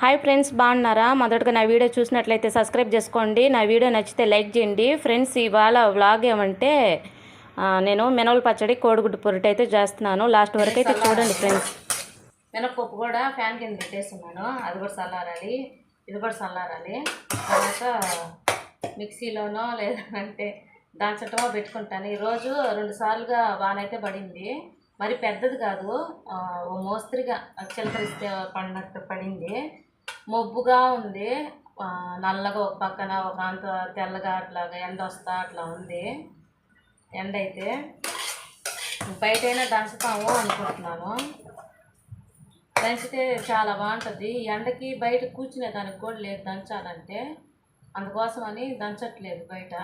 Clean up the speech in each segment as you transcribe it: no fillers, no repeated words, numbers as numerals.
Hi friends, బాగున్నారా? మొదటగా నా వీడియో చూసినట్లయితే సబ్స్క్రైబ్ చేసుకోండి. నా వీడియో నచ్చితే లైక్ చేయండి. ఫ్రెండ్స్, ఇవాళ వ్లాగ్ ఏమంటే నేను మినపల పచ్చడి కోడిగుడ్డు పొరటు అయితే చేస్తున్నాను. లాస్ట్ వరకు అయితే చూడండి ఫ్రెండ్స్. మినపప్పు కూడా ఫ్యాన్ కింద పెట్టేస్తున్నాను. అది కూడా చల్లారాలి, ఇది కూడా చల్లారాలి. తర్వాత మిక్సీలోనో లేదంటే దంచటమో పెట్టుకుంటాను. ఈరోజు 2 సార్లుగా బాగానైతే పడింది. మరి పెద్దది కాదు, ఓ మోస్తరుగా చిలకరిస్తే పడినట్టు పడింది. మబ్బుగా ఉంది, నల్లగా ఒక పక్కన ఒక అంత తెల్లగా అట్లాగా ఎండ వస్తా అట్లా ఉంది. ఎండ అయితే బయటైనా దంచుతాము అనుకుంటున్నాను. దంచితే చాలా బాగుంటుంది. ఎండకి బయట కూర్చునే దానికి కూడా లేదు దంచాలంటే, అందుకోసమని దంచట్లేదు బయట.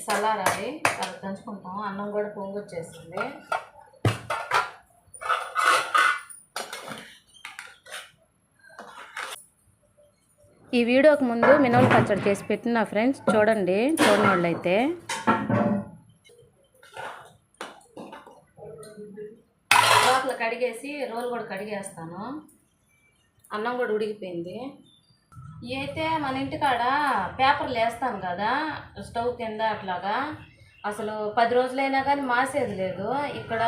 చల్లారాలి, తర్వాత దంచుకుంటాం. అన్నం కూడా పొంగొచ్చేస్తుంది. ఈ వీడియోకి ముందు మినపల పచ్చడి చేసి పెట్టిన ఫ్రెండ్స్, చూడండి. చూడని వాళ్ళైతే లోపల కడిగేసి రోలు కూడా కడిగేస్తాను. అన్నం కూడా ఉడికిపోయింది. ఇవి అయితే మన ఇంటికాడ పేపర్లు వేస్తాను కదా స్టవ్ కింద అట్లాగా, అసలు 10 రోజులైనా కానీ మాసేది లేదు. ఇక్కడ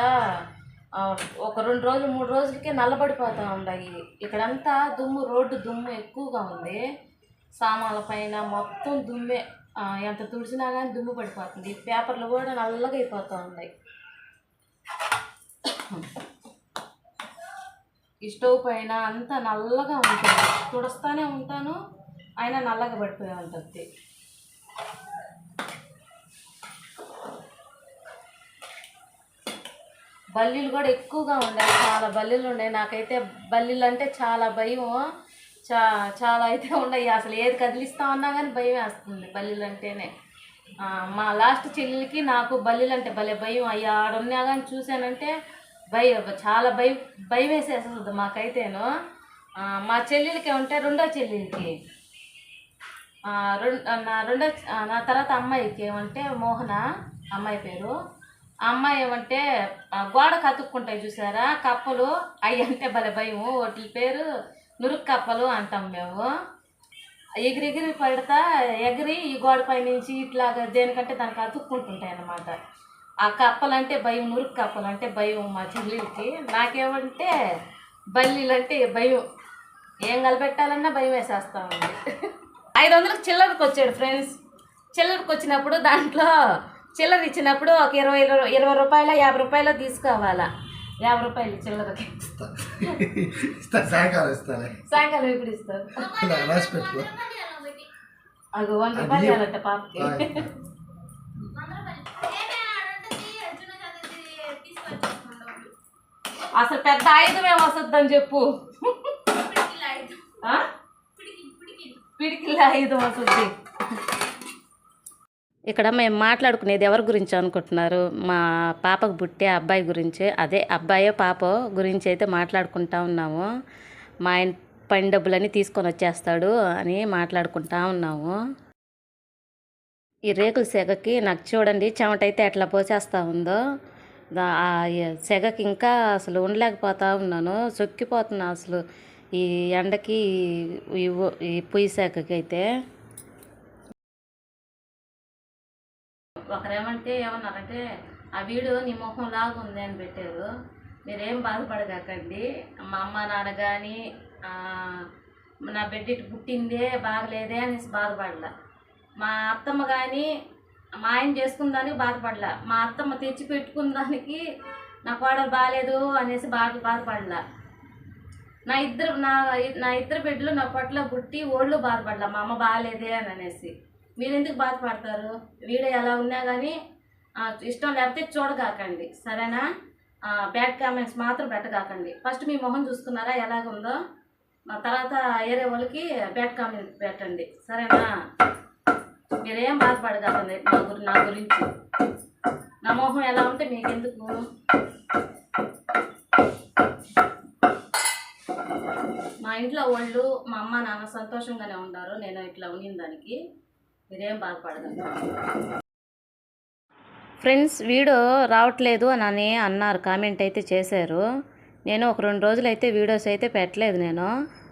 ఒక 2 రోజులు 3 రోజులకే నల్లబడిపోతూ ఉన్నాయి. ఇక్కడంతా దుమ్ము, రోడ్డు దుమ్ము ఎక్కువగా ఉంది. సామాన్ల పైన మొత్తం దుమ్మే, ఎంత తుడిచినా కానీ దుమ్ము పడిపోతుంది. పేపర్లు కూడా నల్లగా అయిపోతూ ఉన్నాయి. ఈ స్టవ్ పైన అంతా నల్లగా ఉంటుంది. తుడుస్తూనే ఉంటాను, అయినా నల్లగా పడిపోయి ఉంటుంది. బల్లీలు కూడా ఎక్కువగా ఉన్నాయి, చాలా బల్లీలు ఉన్నాయి. నాకైతే బల్లీలు అంటే చాలా భయం. చాలా అయితే ఉన్నాయి. అసలు ఏది కదిలిస్తా ఉన్నా కానీ భయం వేస్తుంది బల్లీలు అంటేనే. మా లాస్ట్ చెల్లెలకి నాకు బల్లీలు అంటే భలే భయం. అయ్యా ఆడున్నా కానీ చూశానంటే చాలా భయం వేసేస్తుంది మాకైతేను. మా చెల్లెలకి ఉంటే రెండో చెల్లెలకి, నా తర్వాత అమ్మాయికి ఏమంటే మోహన అమ్మాయి పేరు. ఆ అమ్మాయి ఏమంటే గోడకు అతుక్కుంటాయి చూసారా కప్పలు, అవి అంటే భలే భయము. వాటి పేరు నురుక్ కప్పలు అంటాం మేము. ఎగిరి పడతా ఎగిరి ఈ గోడపై నుంచి ఇట్లాగా దేనికంటే దానికి అతుక్కుంటుంటాయి అన్నమాట. ఆ కప్పలంటే భయం, నురుక్ కప్పలు అంటే భయం మా చెల్లికి. నాకేమంటే బల్లీలు అంటే భయం. ఏం కలపెట్టాలన్నా భయం వేసేస్తా ఉంది. 500కి చిల్లరకు వచ్చాడు ఫ్రెండ్స్. చిల్లరకు వచ్చినప్పుడు దాంట్లో చిల్లర ఇచ్చినప్పుడు ఒక 20 రూపాయల 50 రూపాయలు తీసుకోవాలా. 50 రూపాయలు చిల్లరకి సాయంకాలం ఇప్పుడు ఇస్తారు. అది 100 రూపాయలు ఇవ్వాలంట పాపకి. అసలు పెద్ద ఆయుధం ఏమొస్తుందని చెప్పు. పిడికిల ఆయుధం వస్తుంది. ఇక్కడ మేము మాట్లాడుకునేది ఎవరి గురించి అనుకుంటున్నారు? మా పాపకు పుట్టే అబ్బాయి గురించి, అదే అబ్బాయో పాపో గురించి అయితే మాట్లాడుకుంటా ఉన్నాము. మా ఆయన పని డబ్బులన్నీ తీసుకొని వచ్చేస్తాడు అని మాట్లాడుకుంటా ఉన్నాము. ఈ రేకుల సెగకి నాకు చూడండి చెమట అయితే ఎట్లా పోసేస్తూ ఉందో. ఆ సెగకి ఇంకా అసలు ఉండలేకపోతా ఉన్నాను, చొక్కిపోతున్నా అసలు ఈ ఎండకి, ఈ పొయ్యి సెగకి అయితే. ఒకరేమంటే ఏమన్నారంటే, ఆ వీడియో నీ మొహం లాగా ఉంది అని పెట్టారు. మీరేం బాధపడకండి. మా అమ్మ నాన్న కానీ నా బిడ్డ ఇటు పుట్టిందే బాగలేదే అనేసి బాధపడలా. మా అత్తమ్మ కానీ మా ఆయన చేసుకున్నదానికి బాధపడలా. మా అత్తమ్మ తెచ్చి పెట్టుకున్న దానికి నా కోడలు బాగాలేదు అనేసి బాధపడలా. నా ఇద్దరు బిడ్డలు నా పొట్టలో పుట్టి ఓళ్ళు బాధపడలా మా అమ్మ బాగాలేదే అని అనేసి. మీరు ఎందుకు బాధపడతారు? వీడియో ఎలా ఉన్నా కానీ ఇష్టం లేకపోతే చూడగాకండి, సరేనా? బ్యాడ్ కామెంట్స్ మాత్రం పెట్టగాకండి. ఫస్ట్ మీ మొహం చూసుకున్నారా ఎలాగుందో, తర్వాత వేరే వాళ్ళకి బ్యాడ్ కామెంట్ పెట్టండి, సరేనా? మీరేం బాధపడగాకండి నా గురించి. నా మొహం ఎలా ఉంటే మీకెందుకు? మా ఇంట్లో వాళ్ళు మా అమ్మ నాన్న సంతోషంగానే ఉన్నారు నేను ఇట్లా ఉండిన దానికి. మీరేం బాధపడదు ఫ్రెండ్స్. వీడియో రావట్లేదు అని అన్నారు, కామెంట్ అయితే చేశారు. నేను ఒక 2 రోజులు అయితే వీడియోస్ అయితే పెట్టలేదు నేను,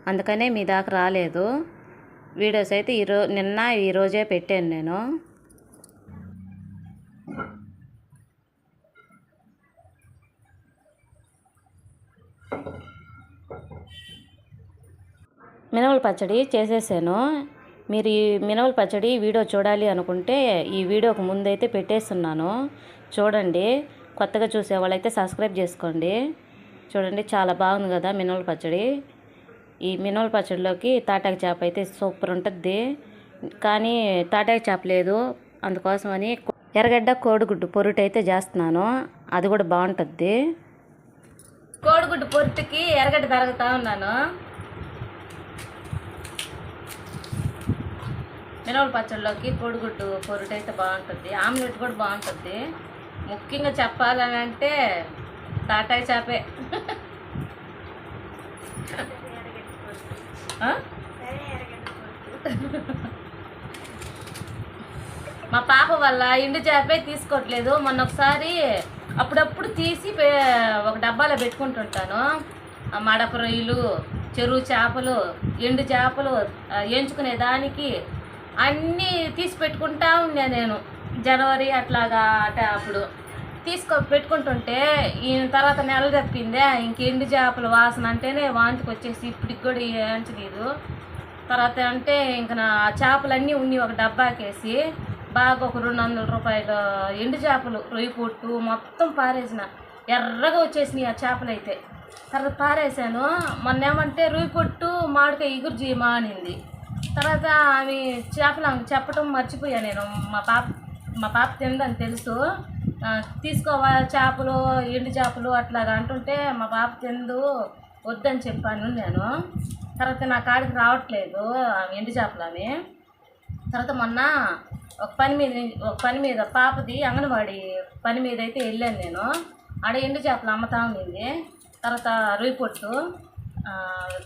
అందుకనే మీ దాకా రాలేదు. వీడియోస్ అయితే నిన్న ఈరోజే పెట్టాను నేను. మినపల పచ్చడి చేసేసాను. మీరు ఈ మినపల పచ్చడి వీడియో చూడాలి అనుకుంటే ఈ వీడియోకి ముందైతే పెట్టేస్తున్నాను, చూడండి. కొత్తగా చూసే వాళ్ళైతే సబ్స్క్రైబ్ చేసుకోండి. చూడండి, చాలా బాగుంది కదా మినపల పచ్చడి. ఈ మినపల పచ్చడిలోకి తాటాకు చేప అయితే సూపర్ ఉంటుంది, కానీ తాటాకు చేప లేదు, అందుకోసమని ఎర్రగడ్డ కోడిగుడ్డు పొరుటు అయితే చేస్తున్నాను, అది కూడా బాగుంటుంది. కోడిగుడ్డు పొరుటుకి ఎర్రగడ్డ తరుగుతూ ఉన్నాను. మినపల పచ్చడిలోకి కోడిగుడ్డు పొరుటు అయితే బాగుంటుంది, ఆమ్లెట్ కూడా బాగుంటుంది. ముఖ్యంగా చెప్పాలని అంటే తాటాకు చేపే. మా పాప వల్ల ఎండు చేపే తీసుకోవట్లేదు. మొన్న ఒకసారి అప్పుడప్పుడు తీసి ఒక డబ్బాలో పెట్టుకుంటుంటాను. మడప రొయ్యలు, చెరువు చేపలు, ఎండు చేపలు ఎంచుకునే దానికి అన్నీ తీసి పెట్టుకుంటా ఉన్నా నేను. జనవరి అట్లాగా అప్పుడు పెట్టుకుంటుంటే ఈయన తర్వాత నెల తప్పిందే, ఇంకెండు చేపల వాసన అంటేనే వాంతికి వచ్చేసి ఇప్పటికి కూడా ఏంచలేదు. తర్వాత అంటే ఇంక నా చేపలన్నీ ఉన్ని ఒక డబ్బాకేసి బాగా ఒక 200 రూపాయలు ఎండు చేపలు రొయ్యి పొట్టు మొత్తం పారేసిన, ఎర్రగా వచ్చేసినాయి ఆ చేపలు అయితే. తర్వాత పారేసాను. మొన్న ఏమంటే రొయ్యి పొట్టు మామిడికాయ ఇగురు జీమా అనింది. తర్వాత అవి చేపలు చెప్పటం మర్చిపోయా నేను. మా పాప తిందని తెలుసు, తీసుకోవా చేపలు ఎండు చేపలు అట్లాగా అంటుంటే మా పాప తిందు, వద్దని చెప్పాను నేను. తర్వాత నా కాడికి రావట్లేదు ఎండు చేపలు అని. తర్వాత మొన్న ఒక పని మీద పాపది అంగన్వాడి పని మీద అయితే వెళ్ళాను నేను. ఆడ ఎండు చేపలు అమ్మతా ఉండింది. తర్వాత రొయ్యి పొట్టు,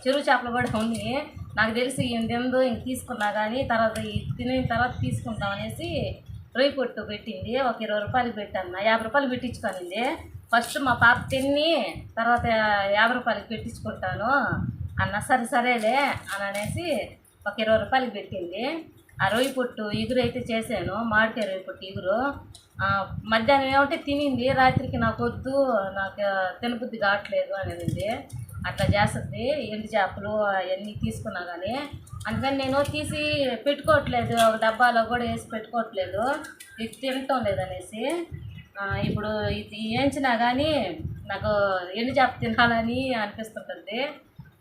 చెరువు చేపలు కూడా ఉన్నాయి. నాకు తెలిసి ఈయన తిందు, ఇంక తీసుకున్నా కానీ తర్వాత తినిన తర్వాత తీసుకుంటాం అనేసి రొయ్యి పొట్టు పెట్టింది. ఒక 20 రూపాయలు పెట్టాను, 50 రూపాయలు పెట్టించుకోనింది. ఫస్ట్ మా పాప తిని తర్వాత 50 రూపాయలకి పెట్టించుకుంటాను అన్న. సరేలే అని అనేసి ఒక 20 రూపాయలకి పెట్టింది. ఆ రొయ్యి పొట్టు ఇగురు అయితే చేశాను, మామిడికాయ రొయ్యి పొట్టు ఇగురు. మధ్యాహ్నం ఏమంటే తినింది, రాత్రికి నాకు వద్దు, నాకు తినబుద్ధి కావట్లేదు అనేది. అట్లా చేస్తుంది ఎండు చేపలు అవన్నీ తీసుకున్నా కానీ. అందుకని నేను తీసి పెట్టుకోవట్లేదు, ఒక డబ్బాలో కూడా వేసి పెట్టుకోవట్లేదు, ఇది తినటం లేదనేసి. ఇప్పుడు ఇది ఏంచినా కానీ నాకు ఎండు చేప తినాలని అనిపిస్తుంటుంది.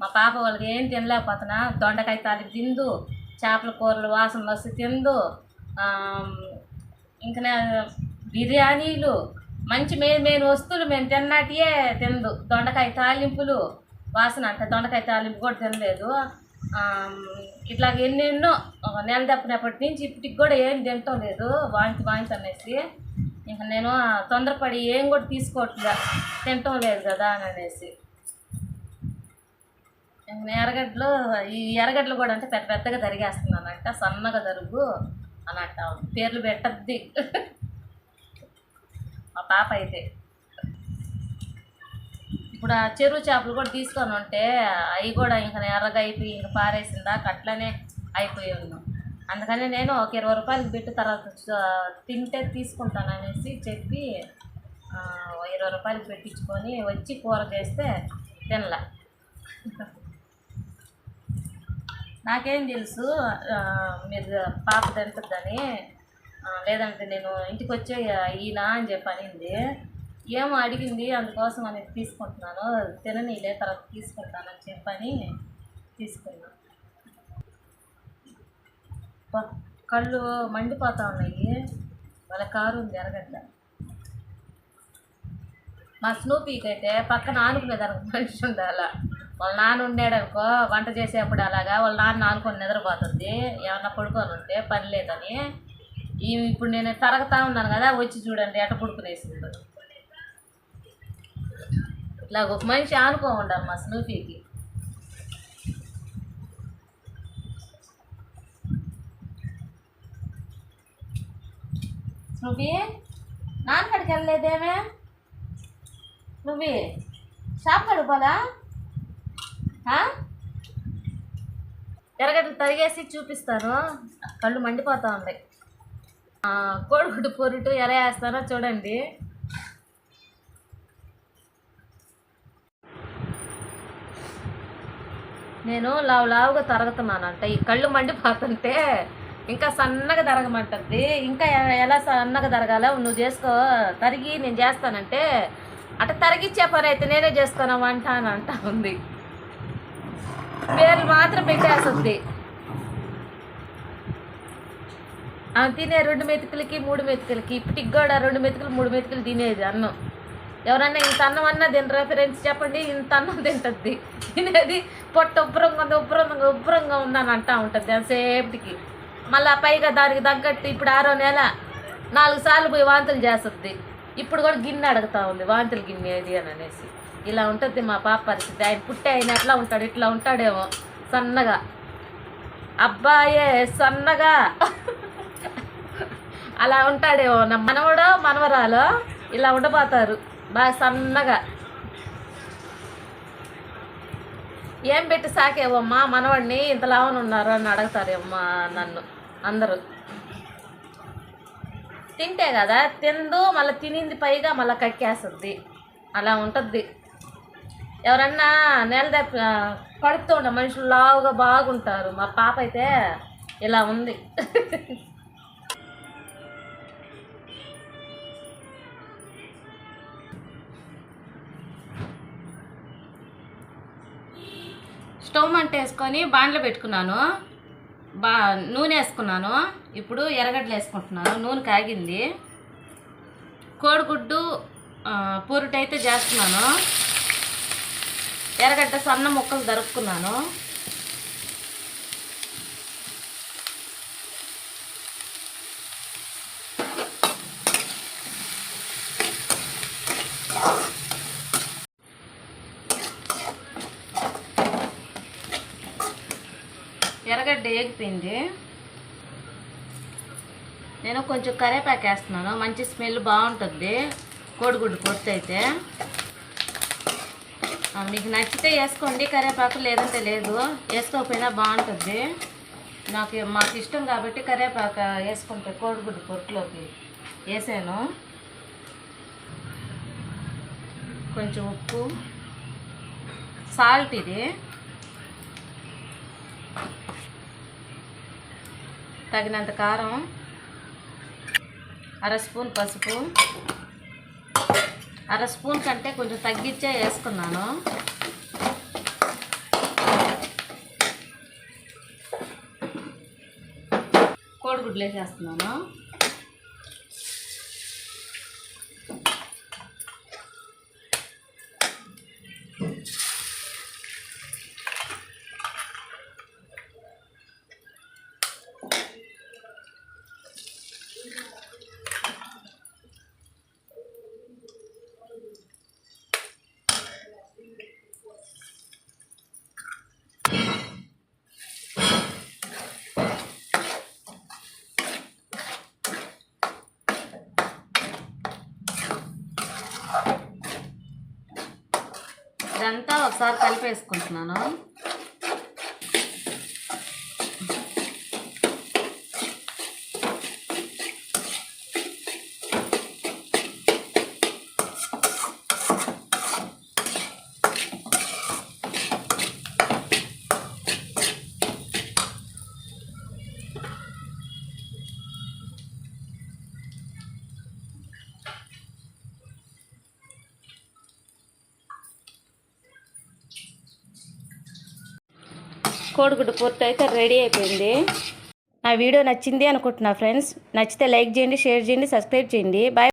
మా పాప వాళ్ళకి ఏం తినలేకపోతున్నా, దొండకాయ తాలింపు తిందు, చేపల కూరలు వాసన వస్తే తిందు, ఇంకా బిర్యానీలు మంచి మెయిన్ వస్తువులు మేము తిన్నటియే తిందు. దొండకాయ తాలింపులు వాసన అంటే దొండకాయ తాలింపు కూడా తినలేదు. ఇట్లా ఎన్నెన్నో నెల తప్పినప్పటి నుంచి ఇప్పటికి కూడా ఏం తినటం లేదు, వాంతి అనేసి. ఇంకా నేను తొందరపడి ఏం కూడా తీసుకోవట్లే, తినటం లేదు కదా అని అనేసి. ఈ ఎర్రగడ్డలు కూడా అంటే పెద్దగా తరిగేస్తున్నానంట, సన్నగా తరుగు అన్నట్ట. పేర్లు పెట్టద్ది మా పాప అయితే. ఇప్పుడు ఆ చెరువు చేపలు కూడా తీసుకొని ఉంటే అవి కూడా ఇంకా ఎర్రగా అయిపోయి ఇంకా పారేసిందా అట్లనే అయిపోయి ఉన్నాం. అందుకని నేను ఒక 20 రూపాయలకి పెట్టి తర్వాత తింటే తీసుకుంటాను అనేసి చెప్పి 20 రూపాయలకి పెట్టించుకొని వచ్చి కూర చేస్తే తినలా. నాకేం తెలుసు మీరు పాప తింటుందని, లేదంటే నేను ఇంటికి వచ్చే ఈయన అని చెప్పి అనింది. ఏమో అడిగింది, అందుకోసం అనేది తీసుకుంటున్నాను, తిననీలే తర్వాత తీసుకుంటానని చెప్పని తీసుకున్నాను. కళ్ళు మండిపోతూ ఉన్నాయి, వాళ్ళ కారు ఉంది ఎర్రగడ్డ. మా స్నూపీకి అయితే పక్కన ఆనుకునేదానికి మనిషి ఉండాలి. వాళ్ళ నాన్న ఉండేడనుకో వంట చేసేప్పుడు అలాగా వాళ్ళ నాన్న ఆనుకొని నిద్రపోతుంది, ఏమన్నా పడుకొని ఉంటే పని లేదని. ఇప్పుడు నేను తరగతా ఉన్నాను కదా, వచ్చి చూడండి ఎట పడుకునేసింది. ఇట్లా ఒక మనిషి ఆనుకో ఉండాలి మా స్నూపీకి. స్నూపీ నాన్నకాడికి వెళ్ళలేదేమే? స్నూపీ షాప్ కడుకోదా ఎర్రగడ్డలు తరిగేసి చూపిస్తాను. కళ్ళు మండిపోతూ ఉన్నాయి. కోడిగుడ్డు పొరుటు ఎలా వేస్తానో చూడండి. నేను లావుగా తరుగుతున్నానంట. ఈ కళ్ళు మండిపోతుంటే ఇంకా సన్నగా తరగమంటుంది. ఇంకా ఎలా సన్నగా తరగాలో నువ్వు చేసుకో, తరిగి నేను చేస్తానంటే అట్లా తరిగిచ్చే పని అయితే నేనే చేస్తాను వంట అని అంటా ఉంది. పేర్లు మాత్రం పెట్టేస్తుంది. ఆమె తినే 2 మెతుకులకి 3 మెతుకులకి ఇప్పటికి కూడా 2 మెతుకులు 3 మెతుకులు తినేది అన్నం. ఎవరన్నా ఇంత అన్నం అన్నా తినరా ఫ్రెండ్స్ చెప్పండి. ఇంత అన్నం తింటుంది. తినేది పొట్ట ఉబ్బరంగా ఉందని అంటా ఉంటుంది అంతసేపటికి. మళ్ళీ పైగా దానికి తగ్గట్టు ఇప్పుడు 6వ నెల 4 సార్లు పోయి వాంతులు చేస్తుంది. ఇప్పుడు కూడా గిన్నె అడుగుతా ఉంది, వాంతులు గిన్నె ఏది అని అనేసి. ఇలా ఉంటుంది మా పాప పరిస్థితి. ఆయన పుట్టే ఆయన ఎట్లా ఉంటాడు, ఇట్లా ఉంటాడేమో సన్నగా. అబ్బాయే సన్నగా అలా ఉంటాడేమో. నా మనవడో మనవరాలో ఇలా ఉండబోతారు బాగా సన్నగా. ఏం పెట్టి సాకేవమ్మా మనవాడిని ఇంత లావన ఉన్నారు అని అడుగుతారేమ్మా నన్ను అందరూ. తింటే కదా తిందు, మళ్ళీ తినింది పైగా మళ్ళీ కక్కేస్తుంది. అలా ఉంటుంది. ఎవరన్నా నెల కడుపుతూ ఉండే మనుషులు లావుగా బాగుంటారు. మా పాప అయితే ఇలా ఉంది. స్టవ్ మంట వేసుకొని బాండ్లో పెట్టుకున్నాను. నూనె వేసుకున్నాను. ఇప్పుడు ఎర్రగడ్డలు వేసుకుంటున్నాను. నూనె కాగింది. కోడిగుడ్డు పొరుటు అయితే చేస్తున్నాను. ఎర్రగడ్డ సన్న ముక్కలు దరుపుకున్నాను. ఎర్రగడ్డ ఏగిపోయింది. నేను కొంచెం కరివేపాకు వేస్తున్నాను. మంచి స్మెల్ బాగుంటుంది కోడిగుడ్డు పొట్టు అయితే. మీకు నచ్చితే వేసుకోండి కరివేపాకు, లేదంటే లేదు. వేసుకోకపోయినా బాగుంటుంది. మాకు ఇష్టం కాబట్టి కరివేపాకు వేసుకుంటే కోడిగుడ్డు పొట్టులోకి వేసాను. కొంచెం ఉప్పు, సాల్ట్, ఇది తగినంత కారం, 1/2 స్పూన్ పసుపు, 1/2 స్పూన్ కంటే కొంచెం తగ్గించే వేసుకున్నాను. కోడిగుడ్లు వేసేస్తున్నాను. ఇదంతా ఒకసారి కలిపేసుకుంటున్నాను. కోడిగుడ్డు పొట్టు అయితే రెడీ అయిపోయింది. నా వీడియో నచ్చింది అనుకుంటున్నా ఫ్రెండ్స్. నచ్చితే లైక్ చేయండి, షేర్ చేయండి, సబ్స్క్రైబ్ చేయండి. బాయ్.